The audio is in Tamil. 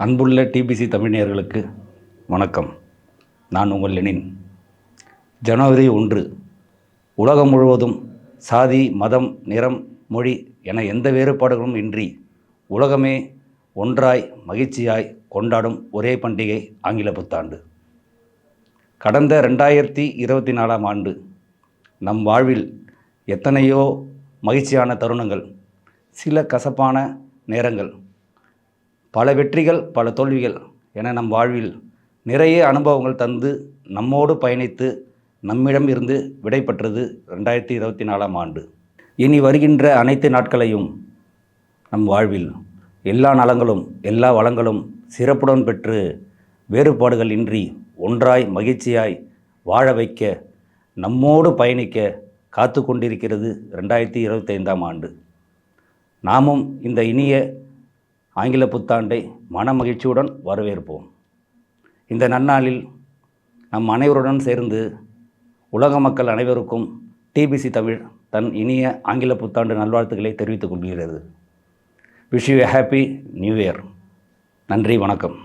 அன்புள்ள டிபிசி தமிழ் நேயர்களுக்கு வணக்கம். நான் உங்கள் லெனின். ஜனவரி 1 உலகம் முழுவதும் சாதி, மதம், நிறம், மொழி என எந்த வேறுபாடுகளும் இன்றி உலகமே ஒன்றாய் மகிழ்ச்சியாய் கொண்டாடும் ஒரே பண்டிகை ஆங்கில புத்தாண்டு. கடந்த 2024ஆம் ஆண்டு நம் வாழ்வில் எத்தனையோ மகிழ்ச்சியான தருணங்கள், சில கசப்பான நேரங்கள், பல வெற்றிகள், பல தோல்விகள் என நம் வாழ்வில் நிறைய அனுபவங்கள் தந்து நம்மோடு பயணித்து நம்மிடம் இருந்து விடை பெற்றது 2024ஆம் ஆண்டு. இனி வருகின்ற அனைத்து நாட்களையும் நம் வாழ்வில் எல்லா நலங்களும் எல்லா வளங்களும் சிறப்புடன் பெற்று வேறுபாடுகள் இன்றி ஒன்றாய் மகிழ்ச்சியாய் வாழ வைக்க நம்மோடு பயணிக்க காத்து கொண்டிருக்கிறது 2025ஆம் ஆண்டு. நாமும் இந்த இனிய ஆங்கில புத்தாண்டை மன மகிழ்ச்சியுடன் வரவேற்போம். இந்த நன்னாளில் நம் அனைவருடன் சேர்ந்து உலக மக்கள் அனைவருக்கும் டிபிசி தமிழ் தன் இனிய ஆங்கில புத்தாண்டு நல்வாழ்த்துக்களை தெரிவித்துக் கொள்கிறது. Wish you happy new year. நன்றி, வணக்கம்.